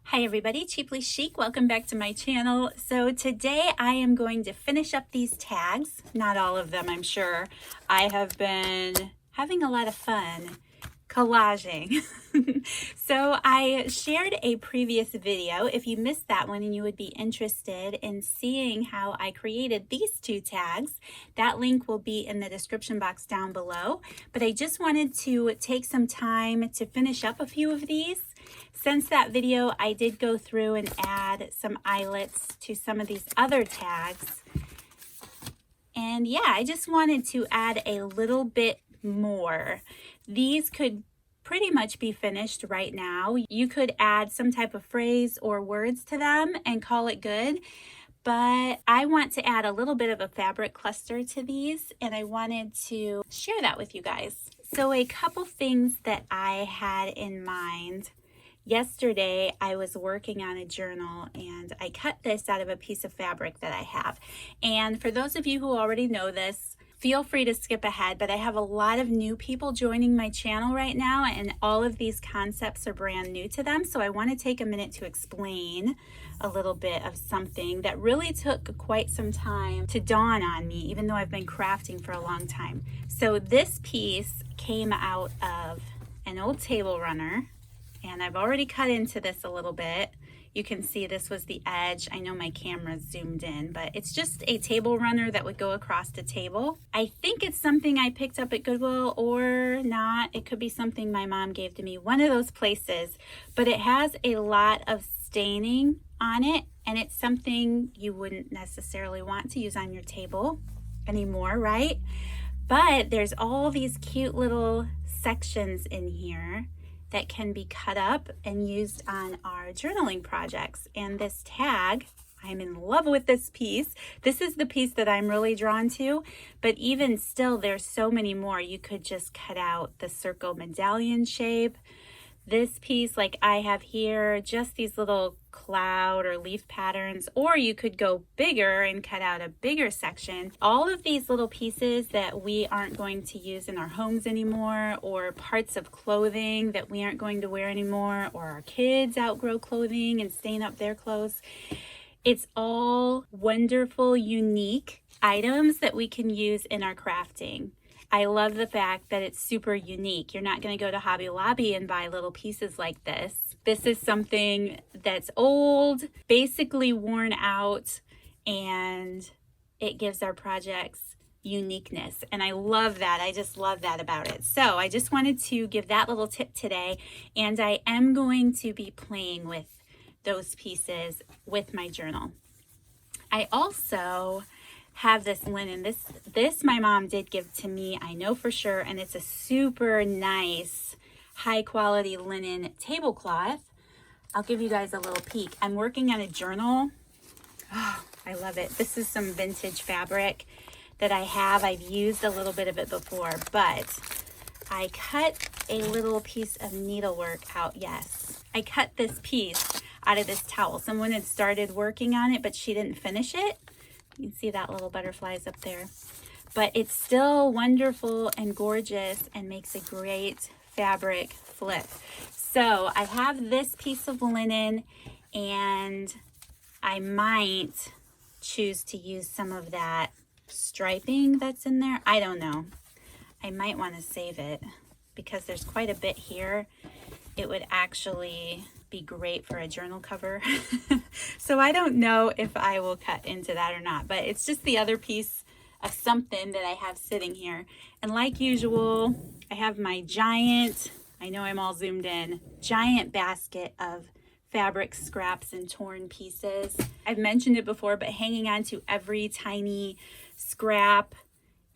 Hi everybody, Cheaply Chic. Welcome back to my channel. So today I am going to finish up these tags. Not all of them, I'm sure. I have been having a lot of fun collaging. So I shared a previous video. If you missed that one and you would be interested in seeing how I created these two tags, that link will be in the description box down below. But I just wanted to take some time to finish up a few of these. Since that video, I did go through and add some eyelets to some of these other tags. And yeah, I just wanted to add a little bit more. These could pretty much be finished right now. You could add some type of phrase or words to them and call it good. But I want to add a little bit of a fabric cluster to these, and I wanted to share that with you guys. So a couple things that I had in mind. Yesterday, I was working on a journal and I cut this out of a piece of fabric that I have. And for those of you who already know this, feel free to skip ahead, but I have a lot of new people joining my channel right now and all of these concepts are brand new to them. So I want to take a minute to explain a little bit of something that really took quite some time to dawn on me, even though I've been crafting for a long time. So this piece came out of an old table runner. And I've already cut into this a little bit. You can see this was the edge. I know my camera's zoomed in, but it's just a table runner that would go across the table. I think it's something I picked up at Goodwill or not. It could be something my mom gave to me, one of those places. But it has a lot of staining on it, and it's something you wouldn't necessarily want to use on your table anymore, right? But there's all these cute little sections in here that can be cut up and used on our journaling projects. And this tag, I'm in love with this piece. This is the piece that I'm really drawn to, but even still, there's so many more. You could just cut out the circle medallion shape. This piece, like I have here, just these little cloud or leaf patterns, or you could go bigger and cut out a bigger section. All of these little pieces that we aren't going to use in our homes anymore, or parts of clothing that we aren't going to wear anymore, or our kids outgrow clothing and stain up their clothes. It's all wonderful, unique items that we can use in our crafting. I love the fact that it's super unique. You're not going to go to Hobby Lobby and buy little pieces like this. This is something that's old, basically worn out, and it gives our projects uniqueness. And I love that. I just love that about it. So I just wanted to give that little tip today. And I am going to be playing with those pieces with my journal. I also have this linen. This my mom did give to me, I know for sure, and it's a super nice high quality linen tablecloth. I'll give you guys a little peek. I'm working on a journal. Oh, I love it. This is some vintage fabric that I have. I've used a little bit of it before, but I cut a little piece of needlework out. Yes, I cut this piece out of this towel. Someone had started working on it, but she didn't finish it. You can see that little butterflies up there, but it's still wonderful and gorgeous and makes a great fabric flip. So I have this piece of linen, and I might choose to use some of that striping that's in there. I don't know. I might want to save it because there's quite a bit here. It would actually be great for a journal cover. So I don't know if I will cut into that or not, but it's just the other piece of something that I have sitting here. And like usual, I have my giant, I know I'm all zoomed in, giant basket of fabric scraps and torn pieces. I've mentioned it before, but hanging on to every tiny scrap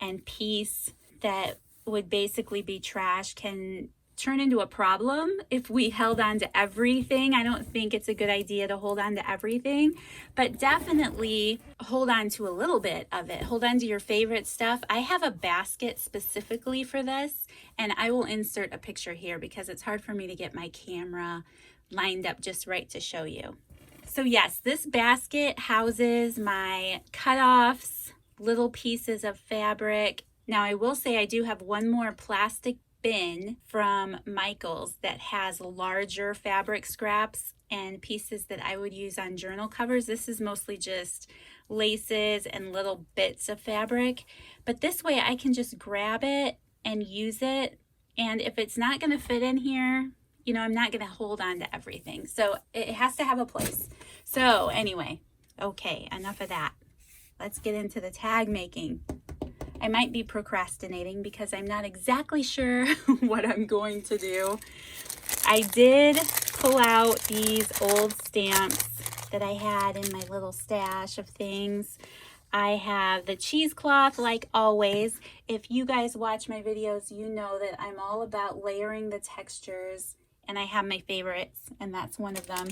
and piece that would basically be trash can turn into a problem if we held on to everything. I don't think it's a good idea to hold on to everything, but definitely hold on to a little bit of it. Hold on to your favorite stuff. I have a basket specifically for this, and I will insert a picture here because it's hard for me to get my camera lined up just right to show you. So yes, this basket houses my cutoffs, little pieces of fabric. Now I will say I do have one more plastic bin from Michael's that has larger fabric scraps and pieces that I would use on journal covers. This is mostly just laces and little bits of fabric, but this way I can just grab it and use it. And if it's not going to fit in here, you know, I'm not going to hold on to everything. So it has to have a place. So anyway, okay, enough of that. Let's get into the tag making. I might be procrastinating because I'm not exactly sure what I'm going to do. I did pull out these old stamps that I had in my little stash of things. I have the cheesecloth like always. If you guys watch my videos, you know that I'm all about layering the textures, and I have my favorites, and that's one of them.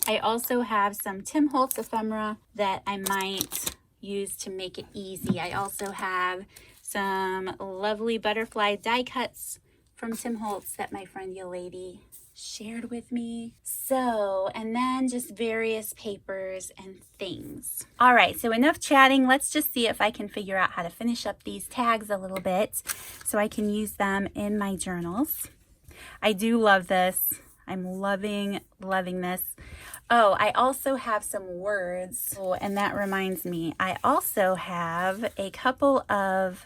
I also have some Tim Holtz ephemera that I might use to make it easy. I also have some lovely butterfly die cuts from Tim Holtz that my friend Yolady shared with me. So, and then just various papers and things. All right, so enough chatting. Let's just see if I can figure out how to finish up these tags a little bit so I can use them in my journals. I do love this. I'm loving this. Oh, I also have some words. Oh, and that reminds me, I also have a couple of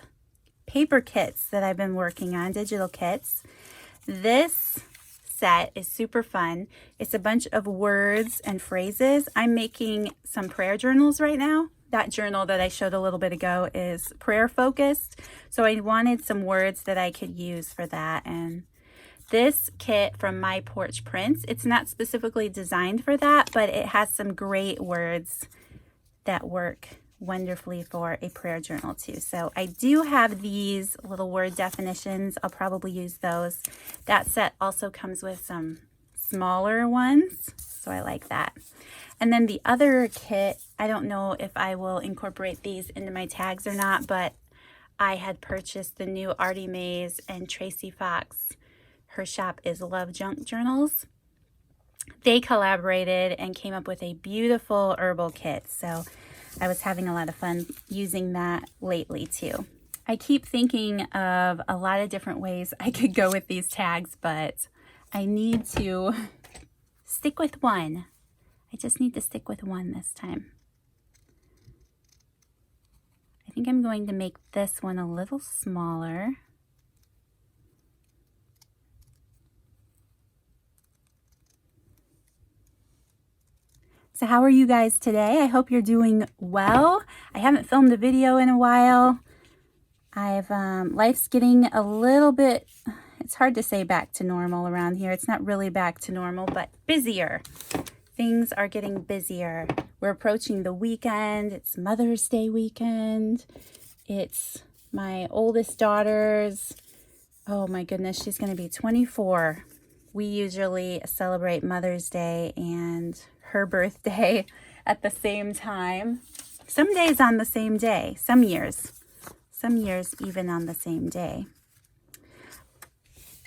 paper kits that I've been working on, digital kits. This set is super fun. It's a bunch of words and phrases. I'm making some prayer journals right now. That journal that I showed a little bit ago is prayer focused. So I wanted some words that I could use for that. And this kit from My Porch Prints, it's not specifically designed for that, but it has some great words that work wonderfully for a prayer journal too. So I do have these little word definitions. I'll probably use those. That set also comes with some smaller ones, so I like that. And then the other kit, I don't know if I will incorporate these into my tags or not, but I had purchased the new Artie Mays and Tracy Fox. Her shop is Love Junk Journals. They collaborated and came up with a beautiful herbal kit. So I was having a lot of fun using that lately too. I keep thinking of a lot of different ways I could go with these tags, but I need to stick with one. I just need to stick with one this time. I think I'm going to make this one a little smaller. So how are you guys today? I hope you're doing well. I haven't filmed a video in a while. Life's getting a little bit, it's hard to say back to normal around here. It's not really back to normal, but busier. Things are getting busier. We're approaching the weekend. It's Mother's Day weekend. It's my oldest daughter's, oh my goodness, she's going to be 24. We usually celebrate Mother's Day and her birthday at the same time. Some days on the same day, some years even on the same day.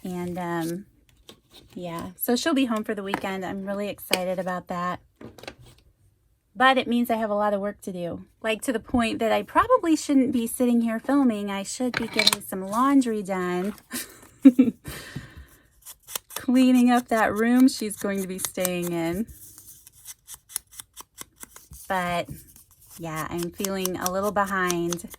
And yeah, so she'll be home for the weekend. I'm really excited about that. But it means I have a lot of work to do. Like to the point that I probably shouldn't be sitting here filming. I should be getting some laundry done. Cleaning up that room she's going to be staying in. But yeah, I'm feeling a little behind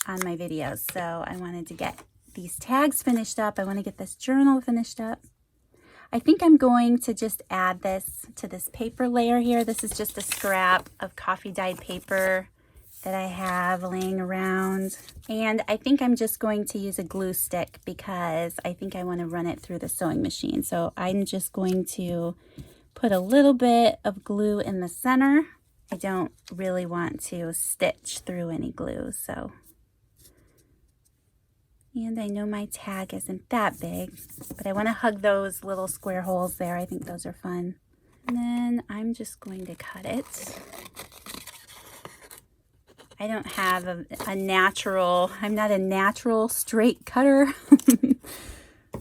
on my videos. So I wanted to get these tags finished up. I want to get this journal finished up. I think I'm going to just add this to this paper layer here. This is just a scrap of coffee dyed paper that I have laying around. And I think I'm just going to use a glue stick because I think I want to run it through the sewing machine. So I'm just going to put a little bit of glue in the center. I don't really want to stitch through any glue, so. And I know my tag isn't that big, but I want to hug those little square holes there. I think those are fun. And then I'm just going to cut it. I don't have a natural, I'm not a natural straight cutter.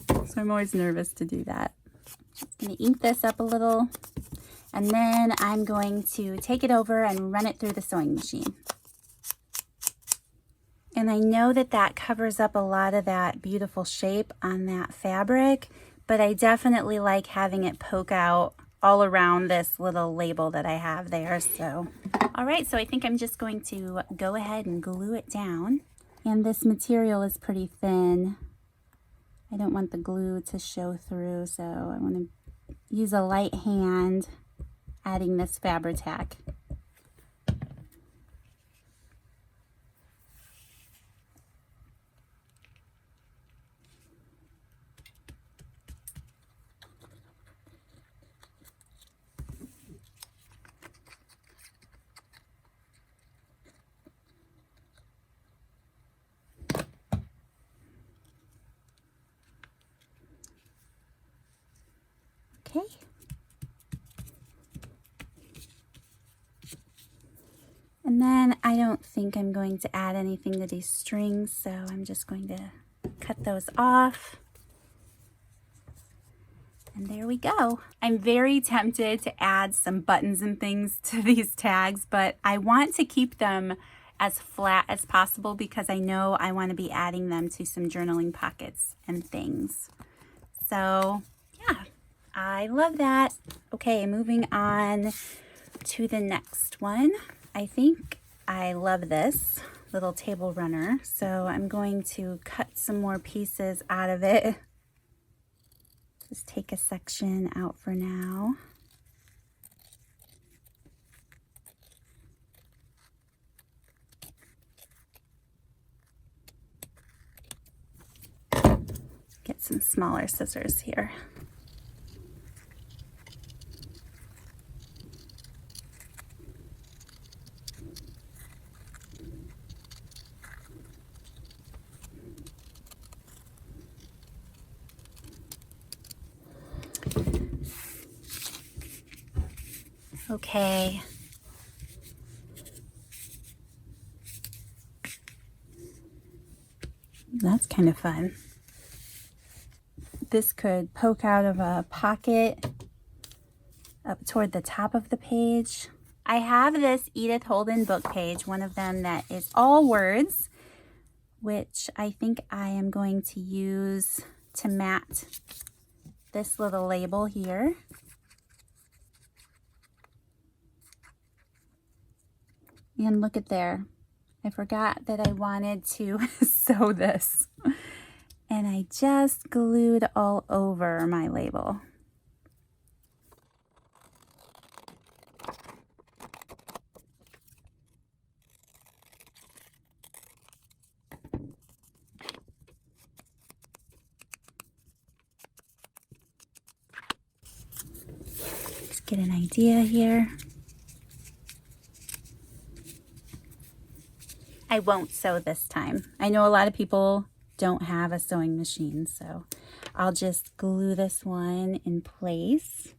So I'm always nervous to do that. Just going to ink this up a little. And then I'm going to take it over and run it through the sewing machine. And I know that that covers up a lot of that beautiful shape on that fabric, but I definitely like having it poke out all around this little label that I have there. So, all right, so I think I'm just going to go ahead and glue it down. And this material is pretty thin. I don't want the glue to show through, so I want to use a light hand adding this Fabri-Tac. Okay. And then I don't think I'm going to add anything to these strings, so I'm just going to cut those off. And there we go. I'm very tempted to add some buttons and things to these tags, but I want to keep them as flat as possible because I know I want to be adding them to some journaling pockets and things. So yeah, I love that. Okay, moving on to the next one. I think I love this little table runner, so I'm going to cut some more pieces out of it. Just take a section out for now. Get some smaller scissors here. Okay. That's kind of fun. This could poke out of a pocket up toward the top of the page. I have this Edith Holden book page, one of them that is all words, which I think I am going to use to mat this little label here. And look at there. I forgot that I wanted to sew this. And I just glued all over my label. Just get an idea here. I won't sew this time. I know a lot of people don't have a sewing machine, so I'll just glue this one in place.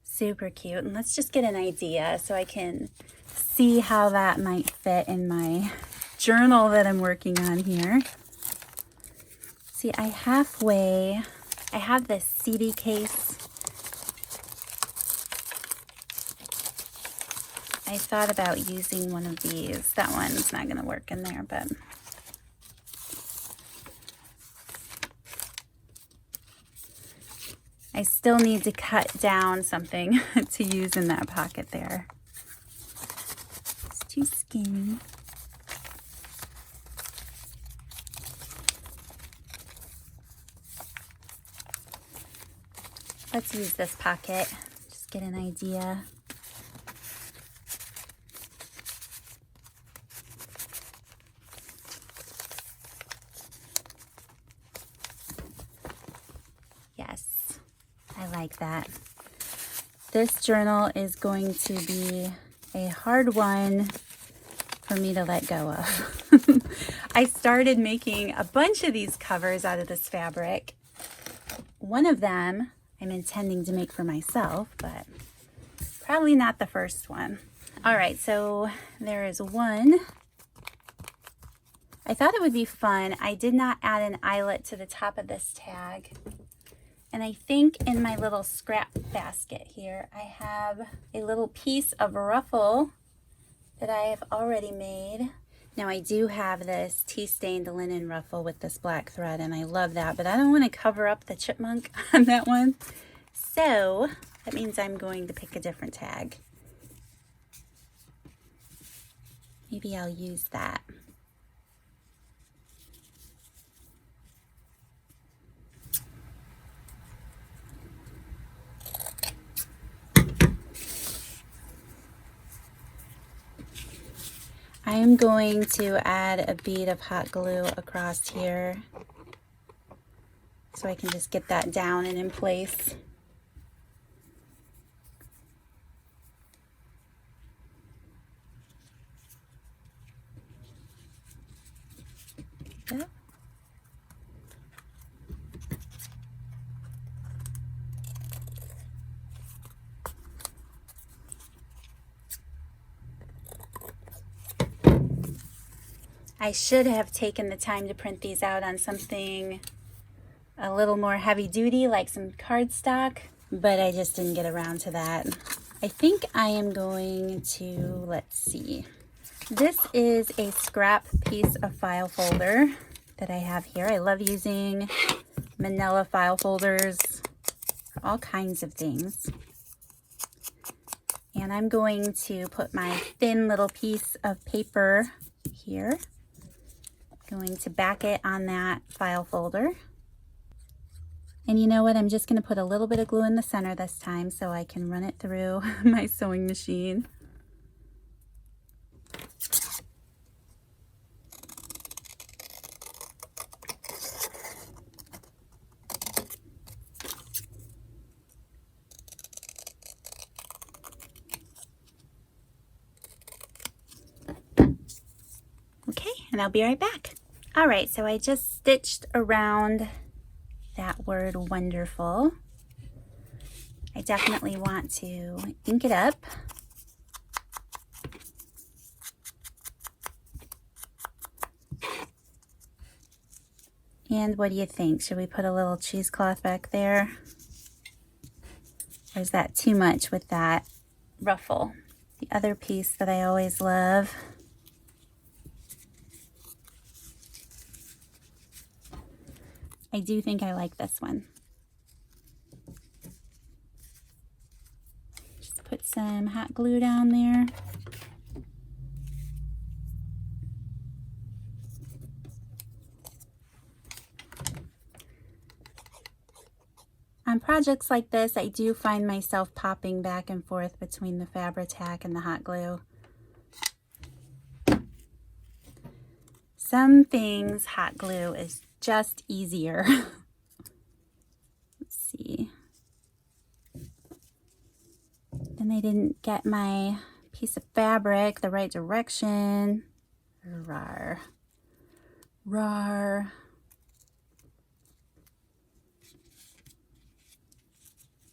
Super cute. And let's just get an idea so I can see how that might fit in my journal that I'm working on here. See, I have this CD case. I thought about using one of these. That one's not going to work in there, but I still need to cut down something to use in that pocket there. It's too skinny. Let's use this pocket, just get an idea. Yes, I like that. This journal is going to be a hard one for me to let go of. I started making a bunch of these covers out of this fabric. One of them I'm intending to make for myself, but Probably not the first one. All right, so there is one. I thought it would be fun. I did not add an eyelet to the top of this tag. And I think in my little scrap basket here, I have a little piece of ruffle that I have already made. Now I do have this tea-stained linen ruffle with this black thread, and I love that, but I don't want to cover up the chipmunk on that one. So that means I'm going to pick a different tag. Maybe I'll use that. I am going to add a bead of hot glue across here so I can just get that down and in place. Yep. I should have taken the time to print these out on something a little more heavy duty, like some cardstock, but I just didn't get around to that. I think I am going to, let's see. This is a scrap piece of file folder that I have here. I love using manila file folders for all kinds of things. And I'm going to put my thin little piece of paper here. Going to back it on that file folder. And you know what? I'm just going to put a little bit of glue in the center this time so I can run it through my sewing machine. Okay, and I'll be right back. All right, so I just stitched around that word wonderful. I definitely want to ink it up. And what do you think? Should we put a little cheesecloth back there? Or is that too much with that ruffle? The other piece that I always love. I do think I like this one. Just put some hot glue down there. On projects like this, I do find myself popping back and forth between the Fabri-Tac and the hot glue. Some things hot glue is just easier. Let's see. Then I didn't get my piece of fabric the right direction. Rawr. Rawr.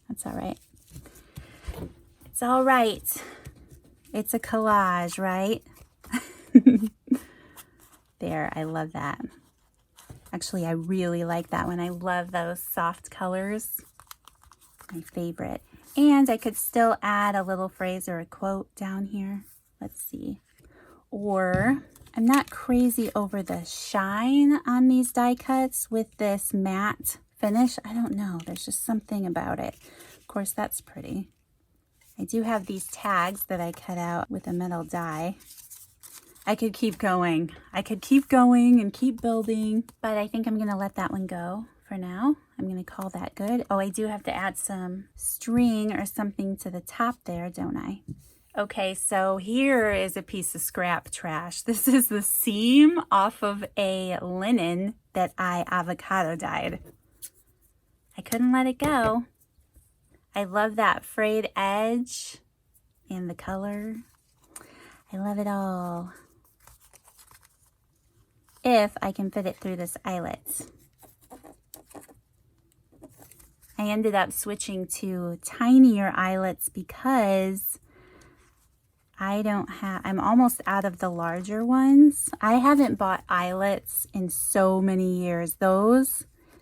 That's all right. It's all right. It's a collage, right? There, I love that. Actually, I really like that one. I love those soft colors. My favorite. And I could still add a little phrase or a quote down here. Let's see. Or, I'm not crazy over the shine on these die cuts with this matte finish. I don't know. There's just something about it. Of course, that's pretty. I do have these tags that I cut out with a metal die. I could keep going. I could keep going and keep building, but I think I'm going to let that one go for now. I'm going to call that good. Oh, I do have to add some string or something to the top there, don't I? Okay, so here is a piece of scrap trash. This is the seam off of a linen that I avocado dyed. I couldn't let it go. I love that frayed edge and the color. I love it all. If I can fit it through this eyelet. I ended up switching to tinier eyelets because I'm almost out of the larger ones. I haven't bought eyelets in so many years. The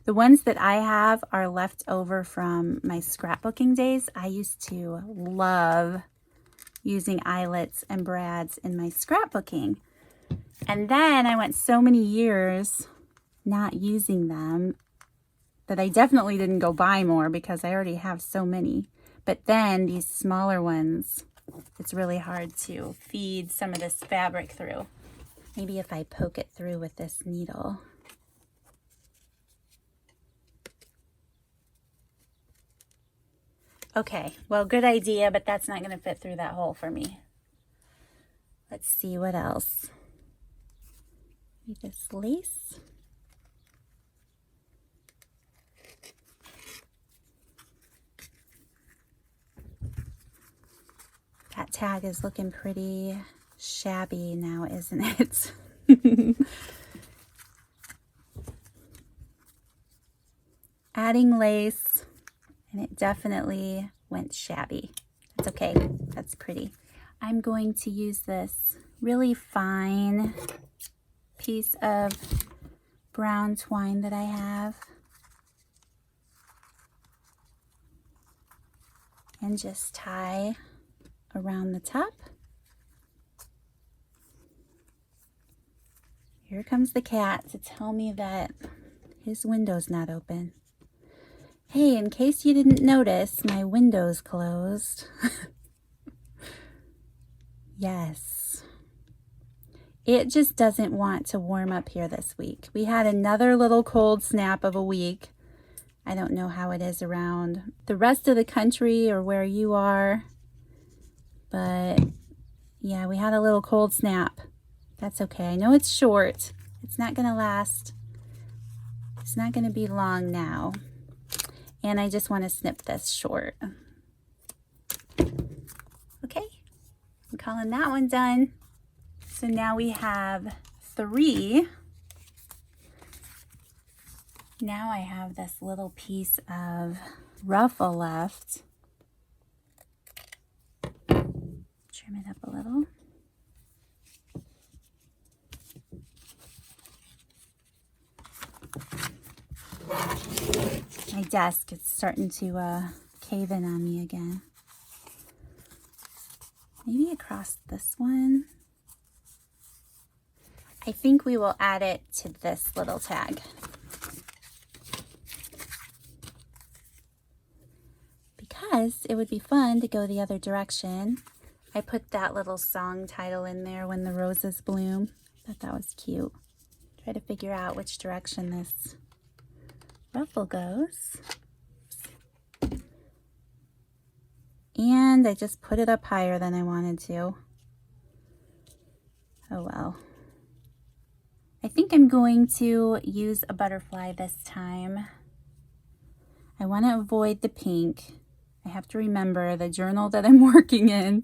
ones that I have are left over from my scrapbooking days. I used to love using eyelets and brads in my scrapbooking. And then I went so many years not using them that I definitely didn't go buy more because I already have so many. But then these smaller ones, it's really hard to feed some of this fabric through. Maybe if I poke it through with this needle. Okay, well, good idea, but that's not going to fit through that hole for me. Let's see what else. Maybe this lace. That tag is looking pretty shabby now, isn't it? Adding lace, and it definitely went shabby. That's okay, that's pretty. I'm going to use this really fine piece of brown twine that I have and just tie around the top. Here comes the cat to tell me that his window's not open. Hey, in case you didn't notice, my window's closed. Yes. It just doesn't want to warm up here this week. We had another little cold snap of a week. I don't know how it is around the rest of the country or where you are. But yeah, we had a little cold snap. That's okay. I know it's short. It's not going to last. It's not going to be long now. And I just want to snip this short. Okay, I'm calling that one done. So now we have 3. Now I have this little piece of ruffle left. Trim it up a little. My desk is starting to cave in on me again. Maybe across this one. I think we will add it to this little tag. Because it would be fun to go the other direction. I put that little song title in there, When the Roses Bloom. I thought that was cute. Try to figure out which direction this ruffle goes. And I just put it up higher than I wanted to. Oh well. I think I'm going to use a butterfly this time. I want to avoid the pink. I have to remember the journal that I'm working in,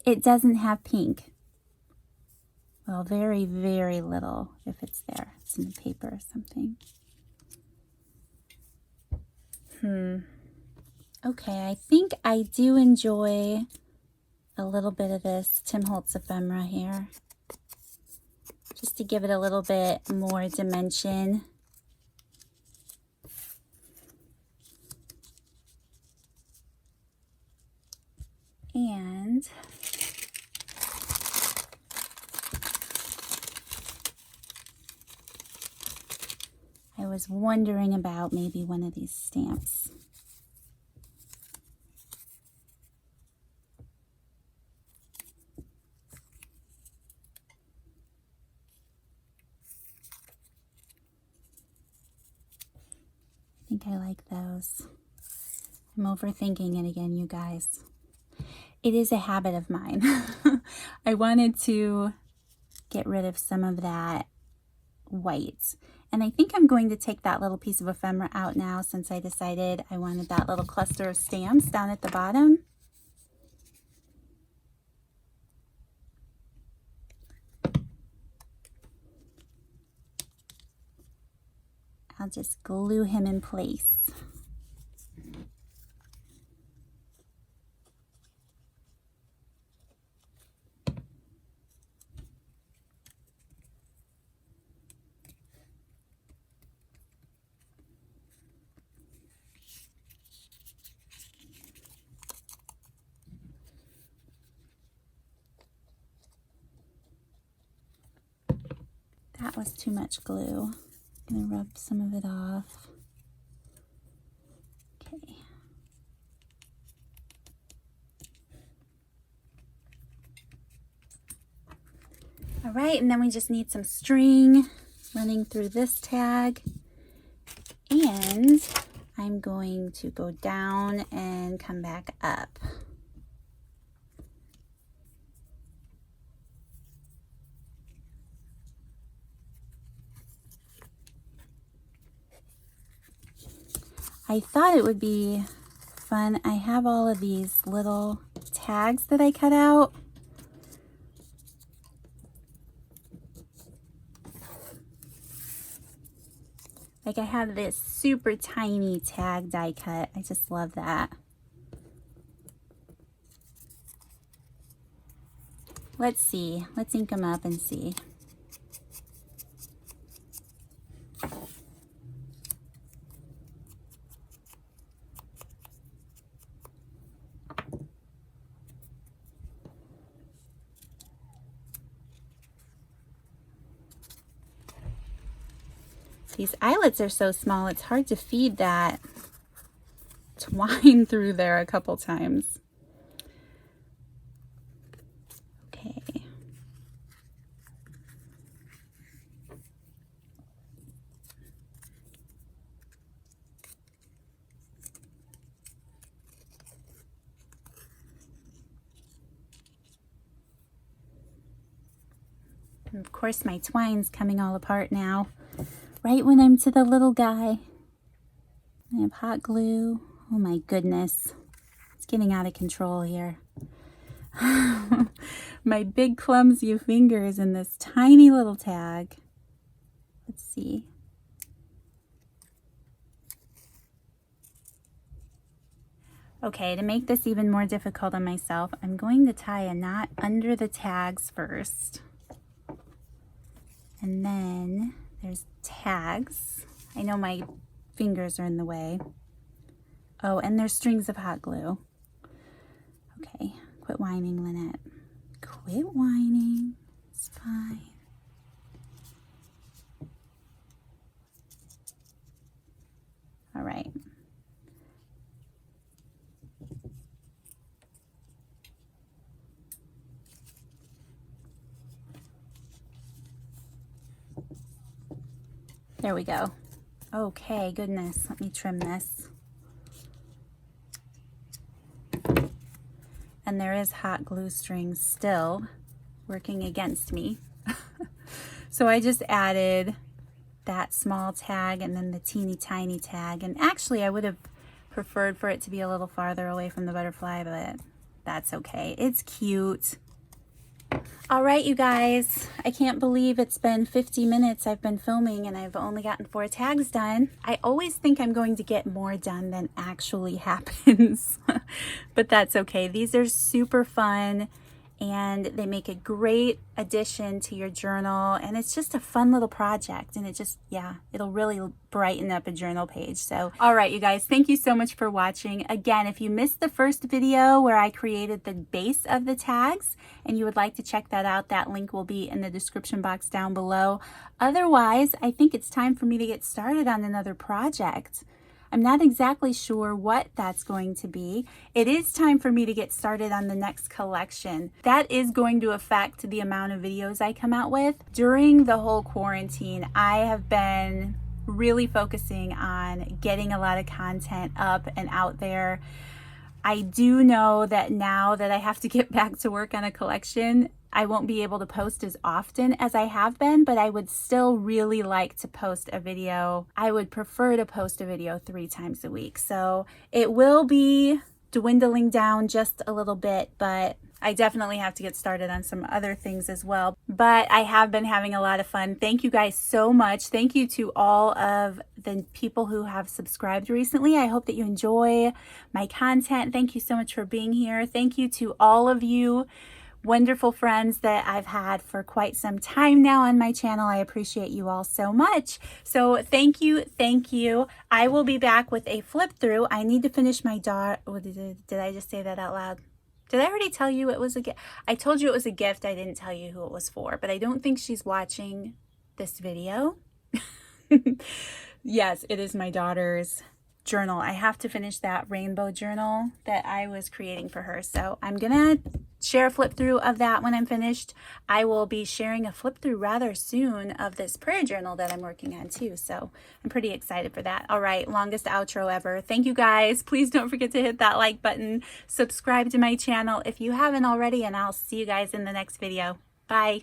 it doesn't have pink. Well, very, very little if it's there. It's in the paper or something. Okay, I think I do enjoy a little bit of this Tim Holtz ephemera here. Just to give it a little bit more dimension. And I was wondering about maybe one of these stamps. I think I like those. I'm overthinking it again, you guys. It is a habit of mine. I wanted to get rid of some of that white. And I think I'm going to take that little piece of ephemera out now since I decided I wanted that little cluster of stamps down at the bottom. I'll just glue him in place. that was too much glue. I'm gonna rub some of it off. Okay. All right, and then we just need some string running through this tag. And I'm going to go down and come back up. I thought it would be fun. I have all of these little tags that I cut out. Like I have this super tiny tag die cut. I just love that. Let's see. Let's ink them up and see. These eyelets are so small, it's hard to feed that twine through there a couple times. Okay. And of course my twine's coming all apart now. Right when I'm to the little guy. I have hot glue. Oh my goodness. It's getting out of control here. My big clumsy fingers in this tiny little tag. Let's see. Okay, to make this even more difficult on myself, I'm going to tie a knot under the tags first. And then there's tags. I know my fingers are in the way. Oh, and there's strings of hot glue. Okay, quit whining, Lynette. Quit whining. It's fine. All right. There we go. Okay, goodness, let me trim this. And there is hot glue string still working against me. So I just added that small tag and then the teeny tiny tag. And actually I would have preferred for it to be a little farther away from the butterfly, but that's okay. It's cute. All right, you guys, I can't believe it's been 50 minutes I've been filming and I've only gotten 4 tags done. I always think I'm going to get more done than actually happens, but that's okay. These are super fun and they make a great addition to your journal, and it's just a fun little project, and it just, yeah, it'll really brighten up a journal page. So all right, you guys, thank you so much for watching. Again, if you missed the first video where I created the base of the tags and you would like to check that out, that link will be in the description box down below. Otherwise, I think it's time for me to get started on another project. I'm not exactly sure what that's going to be. It is time for me to get started on the next collection. That is going to affect the amount of videos I come out with. During the whole quarantine, I have been really focusing on getting a lot of content up and out there. I do know that now that I have to get back to work on a collection, I won't be able to post as often as I have been, but I would still really like to post a video. I would prefer to post a video 3 times a week. So it will be dwindling down just a little bit, but I definitely have to get started on some other things as well. But I have been having a lot of fun. Thank you guys so much. Thank you to all of the people who have subscribed recently. I hope that you enjoy my content. Thank you so much for being here. Thank you to all of you wonderful friends that I've had for quite some time now on my channel. I appreciate you all so much. So thank you, thank you. I will be back with a flip through. I need to finish my daughter. Did I just say that out loud? Did I already tell you it was a gift? I told you it was a gift. I didn't tell you who it was for, but I don't think she's watching this video. Yes, it is my daughter's journal. I have to finish that rainbow journal that I was creating for her. So I'm gonna share a flip through of that when I'm finished. I will be sharing a flip through rather soon of this prayer journal that I'm working on too. So I'm pretty excited for that. All right, longest outro ever. Thank you guys. Please don't forget to hit that like button, subscribe to my channel if you haven't already, and I'll see you guys in the next video. Bye.